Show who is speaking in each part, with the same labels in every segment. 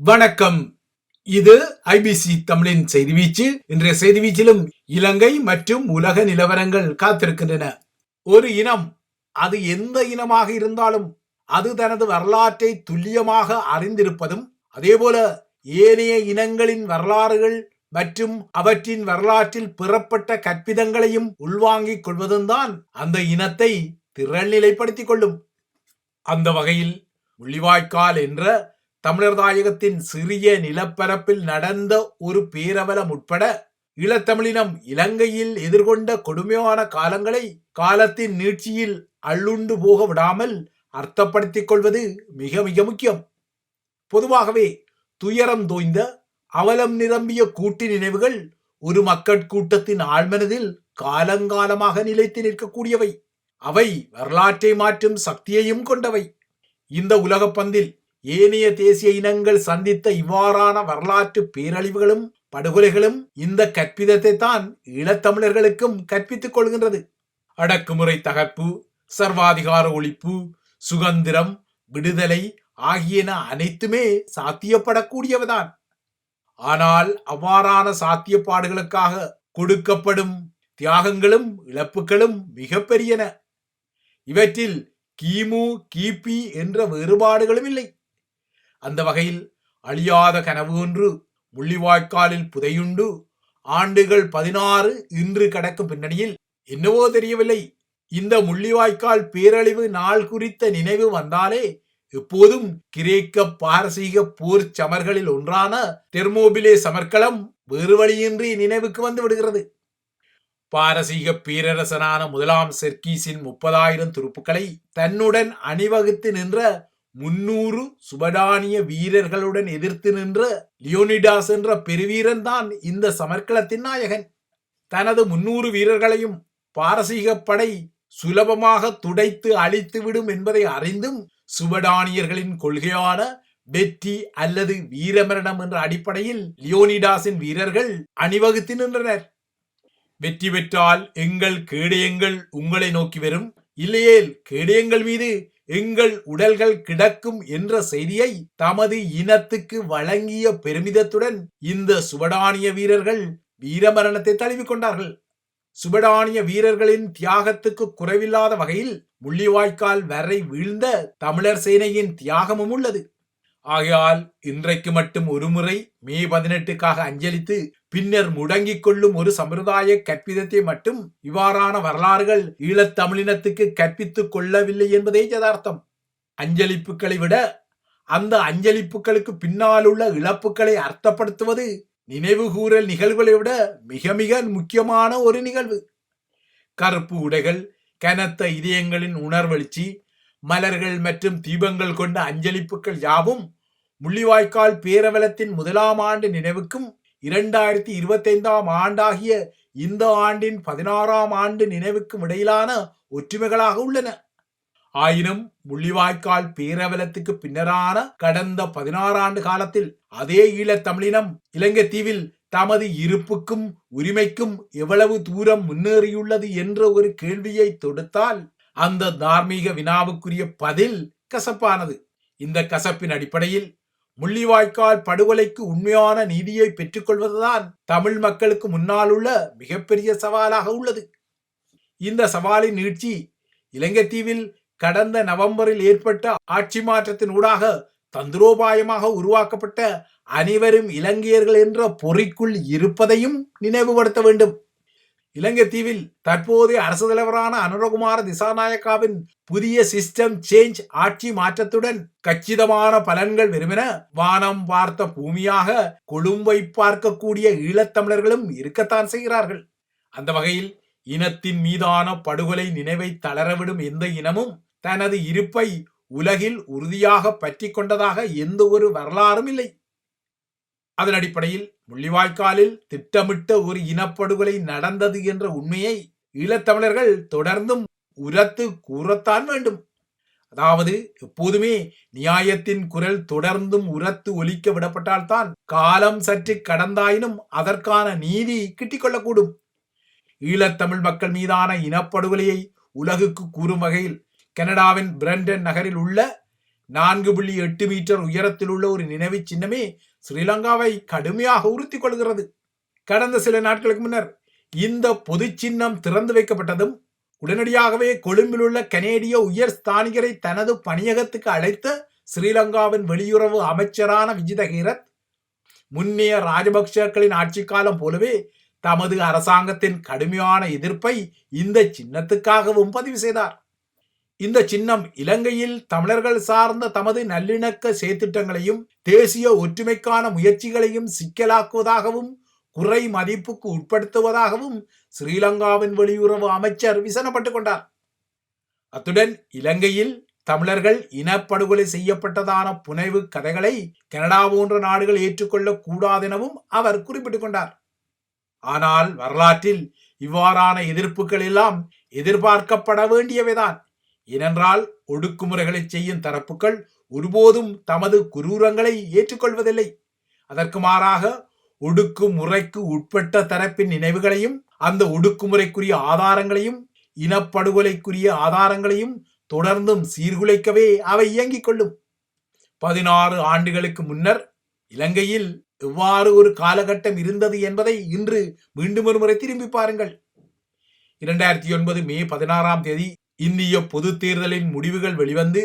Speaker 1: வணக்கம். இது ஐபிசி தமிழின் செய்தி வீச்சு. இன்றைய செய்தி வீச்சிலும் இலங்கை மற்றும் உலக நிலவரங்கள் காத்திருக்கின்றன. ஒரு இனம், அது எந்த இனமாக இருந்தாலும் அது தனது வரலாற்றை துல்லியமாக அறிந்திருப்பதும், அதேபோல ஏனைய இனங்களின் வரலாறுகள் மற்றும் அவற்றின் வரலாற்றில் பெறப்பட்ட கற்பிதங்களையும் உள்வாங்கிக் கொள்வதும் தான் அந்த இனத்தை திறநிலைப்படுத்திக் கொள்ளும். அந்த வகையில் முள்ளிவாய்க்கால் என்ற தமிழர் தாயகத்தின் சிறிய நிலப்பரப்பில் நடந்த ஒரு பேரவலம் உட்பட ஈழத்தமிழினம் இலங்கையில் எதிர்கொண்ட கொடுமையான காலங்களை காலத்தின் நீட்சியில் அள்ளுண்டு போக விடாமல் அர்த்தப்படுத்திக் கொள்வது மிக மிக முக்கியம். பொதுவாகவே துயரம் தோய்ந்த அவலம் நிரம்பிய கூட்டு நினைவுகள் ஒரு மக்கட்கூட்டத்தின் ஆழ்மனதில் காலங்காலமாக நிலைத்து நிற்கக்கூடியவை. அவை வரலாற்றை மாற்றும் சக்தியையும் கொண்டவை. இந்த உலகப்பந்தில் ஏனைய தேசிய இனங்கள் சந்தித்த இவ்வாறான வரலாற்று பேரழிவுகளும் படுகொலைகளும் இந்த கற்பிதத்தை தான் ஈழத்தமிழர்களுக்கும் கற்பித்துக் கொள்கின்றது. அடக்குமுறை தகர்ப்பு, சர்வாதிகார ஒழிப்பு, சுதந்திரம், விடுதலை ஆகியன அனைத்துமே சாத்தியப்படக்கூடியவதான். ஆனால் அவ்வாறான சாத்தியப்பாடுகளுக்காக கொடுக்கப்படும் தியாகங்களும் இழப்புகளும் மிக பெரியன. இவற்றில் கிமு கிபி என்ற வேறுபாடுகளும் இல்லை. அந்த வகையில் அழியாத கனவு ஒன்று முள்ளிவாய்க்காலில் புதையுண்டு ஆண்டுகள் 16 இன்று கடக்கும் பின்னணியில் என்னவோ தெரியவில்லை, இந்த முள்ளிவாய்க்கால் பேரழிவு நாள் குறித்த நினைவு வந்தாலே எப்போதும் கிரேக்க பாரசீக போர் சமர்களில் ஒன்றான தெர்மோபிலே சமர்க்களம் வேறு வழியின்றி நினைவுக்கு வந்து விடுகிறது. பாரசீக பேரரசனான முதலாம் செர்கீஸின் 30,000 துருப்புக்களை தன்னுடன் அணிவகுத்து நின்ற 300 சுபடானிய வீரர்களுடன் எதிர்த்து நின்ற லியோனிடாஸ் என்ற பெருவீரன் தான் இந்த சமர்க்களத்தின் நாயகன். தனது 300 வீரர்களையும் பாரசீக படை சுலபமாக துடைத்து அழித்துவிடும் என்பதை அறிந்தும் சுபடானியர்களின் கொள்கையான வெற்றி அல்லது வீரமரணம் என்ற அடிப்படையில் லியோனிடாஸின் வீரர்கள் அணிவகுத்து நின்றனர். வெற்றி பெற்றால் எங்கள் கேடயங்கள் உங்களை நோக்கி வரும், இல்லையேல் கேடயங்கள் மீது எங்கள் உடல்கள் கிடக்கும் என்ற செய்தியை தமது இனத்துக்கு வழங்கிய பெருமிதத்துடன் இந்த சுபடானிய வீரர்கள் வீரமரணத்தை தழுவிக்கொண்டார்கள். சுபடானிய வீரர்களின் தியாகத்துக்கு குறைவில்லாத வகையில் முள்ளிவாய்க்கால் வரை வீழ்ந்த தமிழர் சேனையின் தியாகமும் உள்ளது. ஆகையால் இன்றைக்கு மட்டும் ஒருமுறை மே 18க்காக அஞ்சலித்து பின்னர் முடங்கிக் கொள்ளும் ஒரு சம்பிரதாய கற்பிதத்தை மட்டும் இவ்வாறான வரலாறுகள் ஈழத்தமிழினத்துக்கு கற்பித்துக் கொள்ளவில்லை என்பதே யதார்த்தம். அஞ்சலிப்புகளை விட அந்த அஞ்சலிப்புகளுக்கு பின்னால் உள்ள இழப்புகளை அர்த்தப்படுத்துவது நினைவுகூரல் நிகழ்வுகளை விட மிக மிக முக்கியமான ஒரு நிகழ்வு. கருப்பு உடைகள், கனத்த இதயங்களின் உணர்வெழுச்சி, மலர்கள் மற்றும் தீபங்கள் கொண்ட அஞ்சலிப்புகள் யாவும் முள்ளிவாய்க்கால் பேரவலத்தின் 1ஆம் ஆண்டு நினைவுக்கும் 2025ஆம் ஆண்டாகிய இந்த ஆண்டின் 16ஆம் ஆண்டு நினைவுக்கும் இடையிலான ஒற்றுமைகளாக உள்ளன. ஆயினும் முள்ளிவாய்க்கால் பேரவலத்துக்கு பின்னரான கடந்த 16 ஆண்டு காலத்தில் அதே ஈழத்தமிழினம் இலங்கை தீவில் தமது இருப்புக்கும் உரிமைக்கும் எவ்வளவு தூரம் முன்னேறியுள்ளது என்ற ஒரு கேள்வியை தொடுத்தால் அந்த தார்மீக வினாவுக்குரிய பதில் கசப்பானது. இந்த கசப்பின் அடிப்படையில் முள்ளிவாய்க்கால் படுகொலைக்கு உண்மையான நீதியை பெற்றுக்கொள்வதுதான் தமிழ் மக்களுக்கு முன்னால் உள்ள மிகப்பெரிய சவாலாக உள்ளது. இந்த சவாலின் நீட்சி இலங்கை தீவில் கடந்த நவம்பரில் ஏற்பட்ட ஆட்சி மாற்றத்தின் ஊடாக தந்திரோபாயமாக உருவாக்கப்பட்ட அனைவரும் இலங்கையர்கள் என்ற பொறிக்குள் இருப்பதையும் நினைவுபடுத்த வேண்டும். இலங்கை தீவில் தற்போதைய அரசு தலைவரான அனுரகுமார திசாநாயக்காவின் புதிய சிஸ்டம் சேஞ்ச் ஆட்சி மாற்றத்துடன் கச்சிதமான பலன்கள் வெறுமென வானம் பார்த்த பூமியாக கொழும்பை பார்க்கக்கூடிய ஈழத்தமிழர்களும் இருக்கத்தான் செய்கிறார்கள். அந்த வகையில் இனத்தின் மீதான படுகொலை நினைவை தளரவிடும் எந்த இனமும் தனது இருப்பை உலகில் உறுதியாக பற்றி கொண்டதாக எந்த ஒரு வரலாறும் இல்லை. அதன் அடிப்படையில் முள்ளிவாய்க்காலில் திட்டமிட்ட ஒரு இனப்படுகொலை நடந்தது என்ற உண்மையை ஈழத்தமிழர்கள் தொடர்ந்தும் உரத்து கூறத்தான் வேண்டும். அதாவது எப்போதுமே நியாயத்தின் குரல் தொடர்ந்தும் உரத்து ஒலிக்க விடப்பட்டால்தான் காலம் சற்று கடந்தாயினும் அதற்கான நீதி கிட்டிக்கொள்ளக்கூடும். ஈழத்தமிழ் மக்கள் மீதான இனப்படுகொலையை உலகுக்கு கூறும் வகையில் கனடாவின் பிரண்டன் நகரில் உள்ள 4.8 மீட்டர் உயரத்தில் உள்ள ஒரு நினைவு சின்னமே ஸ்ரீலங்காவை கடுமையாக உறுத்திக் கொள்கிறது. கடந்த சில நாட்களுக்கு முன்னர் இந்த பொது சின்னம் திறந்து வைக்கப்பட்டதும் உடனடியாகவே கொழும்பில் உள்ள கனேடிய உயர் ஸ்தானிகரை தனது பணியகத்துக்கு அழைத்த ஸ்ரீலங்காவின் வெளியுறவு அமைச்சரான விஜித ஹீரத் முன்னைய ராஜபக்சேக்களின் ஆட்சி காலம் போலவே தமது அரசாங்கத்தின் கடுமையான எதிர்ப்பை இந்த சின்னத்துக்காகவும் பதிவு செய்தார். இந்த சின்னம் இலங்கையில் தமிழர்கள் சார்ந்த தமது நல்லிணக்க செயற்திட்டங்களையும் தேசிய ஒற்றுமைக்கான முயற்சிகளையும் சிக்கலாக்குவதாகவும் குறை மதிப்புக்கு உட்படுத்துவதாகவும் ஸ்ரீலங்காவின் வெளியுறவு அமைச்சர் விசனப்பட்டுக் கொண்டார். அத்துடன் இலங்கையில் தமிழர்கள் இனப்படுகொலை செய்யப்பட்டதான புனைவு கதைகளை கனடா போன்ற நாடுகள் ஏற்றுக்கொள்ளக் கூடாதெனவும் அவர் குறிப்பிட்டுக் கொண்டார். ஆனால் வரலாற்றில் இவ்வாறான எதிர்ப்புகள் எல்லாம் எதிர்பார்க்கப்பட வேண்டியவைதான். ஏனென்றால் ஒடுக்குமுறைகளை செய்யும் தரப்புகள் ஒருபோதும் தமது குரூரங்களை ஏற்றுக்கொள்வதில்லை. அதற்கு மாறாக ஒடுக்குமுறைக்கு உட்பட்ட தரப்பின் நினைவுகளையும் அந்த ஒடுக்குமுறைக்குரிய ஆதாரங்களையும் இனப்படுகொலைக்குரிய ஆதாரங்களையும் தொடர்ந்தும் சீர்குலைக்கவே அவை இயங்கிக் கொள்ளும். 16 ஆண்டுகளுக்கு முன்னர் இலங்கையில் எவ்வாறு ஒரு காலகட்டம் இருந்தது என்பதை இன்று மீண்டும் ஒரு முறை திரும்பி பாருங்கள். 2009 மே 16 இந்திய பொது தேர்தலின் முடிவுகள் வெளிவந்து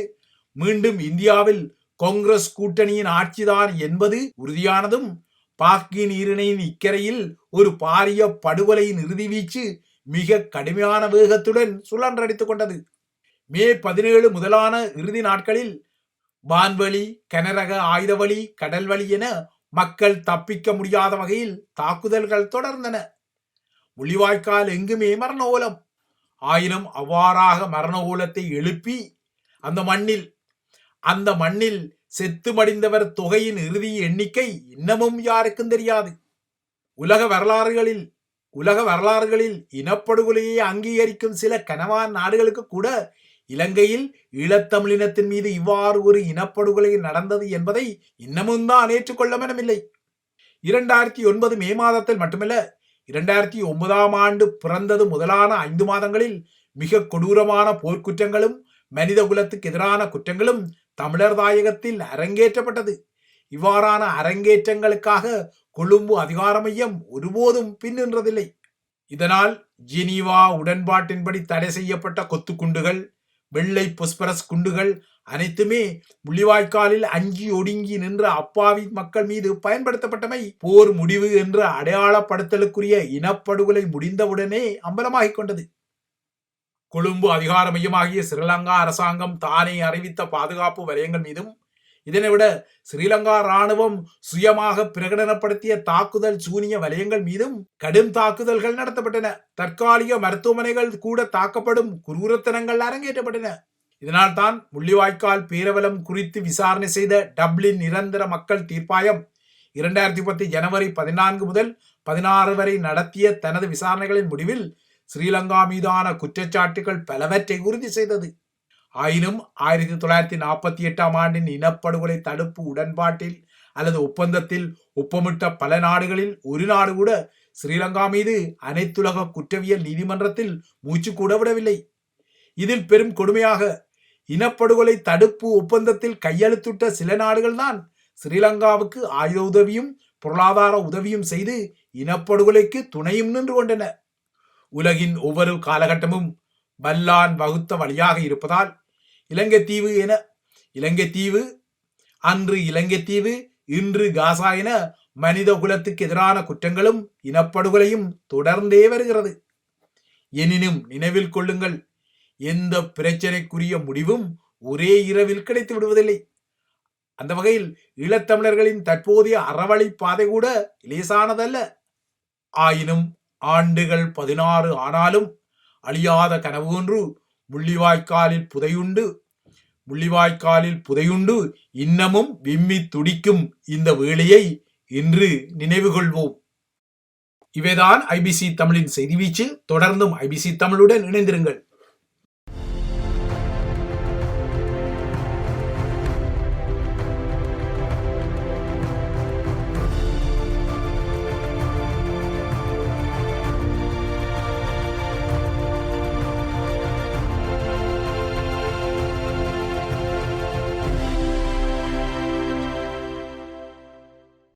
Speaker 1: மீண்டும் இந்தியாவில் காங்கிரஸ் கூட்டணியின் ஆட்சிதான் என்பது உறுதியானதும் பாக்கி நீரிணையின் இக்கரையில் ஒரு பாரிய படுகொலையின் இறுதி வீச்சு மிக கடுமையான வேகத்துடன் சுழன்றடித்துக் கொண்டது. மே 17 முதலான இறுதி நாட்களில் வான்வழி, கனரக ஆயுதவழி, கடல்வழி என மக்கள் தப்பிக்க முடியாத வகையில் தாக்குதல்கள் தொடர்ந்தன. முள்ளிவாய்க்கால் எங்குமே மரண ஓலம். ஆயினும் அவ்வாறாக மரண ஓலத்தை எழுப்பி அந்த மண்ணில் செத்து மடிந்தவர் தொகையின் இறுதி எண்ணிக்கை இன்னமும் யாருக்கும் தெரியாது. உலக வரலாறுகளில் இனப்படுகொலையை அங்கீகரிக்கும் சில கனவான் நாடுகளுக்கு கூட இலங்கையில் ஈழத்தமிழினத்தின் மீது இவ்வாறு ஒரு இனப்படுகொலை நடந்தது என்பதை இன்னமும் தான் ஏற்றுக்கொள்ள மனமில்லை. 2009 மே மாதத்தில் மட்டுமல்ல, 2009 ஆண்டு பிறந்தது முதலான 5 மாதங்களில் மிக கொடூரமான போர்க்குற்றங்களும் மனித குலத்துக்கு எதிரான குற்றங்களும் தமிழர் தாயகத்தில் அரங்கேற்றப்பட்டது. இவ்வாறான அரங்கேற்றங்களுக்காக கொழும்பு அதிகார மையம் ஒருபோதும் பின்னின்றதில்லை. இதனால் ஜெனீவா உடன்பாட்டின்படி தடை செய்யப்பட்ட கொத்து குண்டுகள், வெள்ளை பொஸ்பரஸ் குண்டுகள் அனைத்துமே முள்ளிவாய்க்காலில் அஞ்சி ஒடுங்கி நின்ற அப்பாவி மக்கள் மீது பயன்படுத்தப்பட்டமை போர் முடிவு என்ற அடையாளப்படுத்தலுக்குரிய இனப்படுகொலை முடிந்தவுடனே அம்பலமாகிக் கொண்டது. கொழும்பு அதிகார மையமாகிய ஸ்ரீலங்கா அரசாங்கம் தானே அறிவித்த பாதுகாப்பு வலயங்கள் மீதும், இதனைவிட ஸ்ரீலங்கா இராணுவம் சுயமாக பிரகடனப்படுத்திய தாக்குதல் சூனிய வலயங்கள் மீதும் கடும் தாக்குதல்கள் நடத்தப்பட்டன. தற்காலிக மருத்துவமனைகள் கூட தாக்கப்படும் குரூரத்தனங்கள் அரங்கேற்றப்பட்டன. இதனால் தான் முள்ளிவாய்க்கால் பேரவலம் குறித்து விசாரணை செய்த டப்ளின் நிரந்தர மக்கள் தீர்ப்பாயம் 2010 ஜனவரி 14 முதல் 16 வரை நடத்திய தனது விசாரணைகளின் முடிவில் ஸ்ரீலங்கா மீதான குற்றச்சாட்டுகள் பலவற்றை உறுதி செய்தது. ஆயினும் 1948 ஆண்டின் இனப்படுகொலை தடுப்பு உடன்பாட்டில் அல்லது ஒப்பந்தத்தில் ஒப்பமிட்ட பல நாடுகளில் ஒரு நாடு கூட ஸ்ரீலங்கா மீது அனைத்துலக குற்றவியல் நீதிமன்றத்தில் மூச்சு கூட விடவில்லை. இதில் பெரும் கொடுமையாக இனப்படுகொலை தடுப்பு ஒப்பந்தத்தில் கையெழுத்திட்ட சில நாடுகள் தான் ஸ்ரீலங்காவுக்கு ஆயுத உதவியும் பொருளாதார உதவியும் செய்து இனப்படுகொலைக்கு துணையும் நின்று கொண்டன. உலகின் ஒவ்வொரு காலகட்டமும் வல்லான் வகுத்த வழியாக இருப்பதால் இலங்கைத்தீவு அன்று இலங்கைத்தீவு இன்று காசா என மனித குலத்துக்கு எதிரான குற்றங்களும் இனப்படுகொலையும் தொடர்ந்தே வருகிறது. எனினும் நினைவில் கொள்ளுங்கள், எந்த பிரச்சனைக்குரிய முடிவும் ஒரே இரவில் கிடைத்து விடுவதில்லை. அந்த வகையில் ஈழத்தமிழர்களின் தற்போதைய அறவழி பாதை கூட லேசானதல்ல. ஆயினும் ஆண்டுகள் 16 ஆனாலும் அழியாத கனவு ஒன்று முள்ளிவாய்க்காலில் புதையுண்டு இன்னமும் விம்மி துடிக்கும் இந்த வேளையை இன்று நினைவு கொள்வோம். இவைதான் ஐபிசி தமிழின் செய்தி வீச்சு. தொடர்ந்தும் ஐபிசி தமிழுடன் இணைந்திருங்கள்.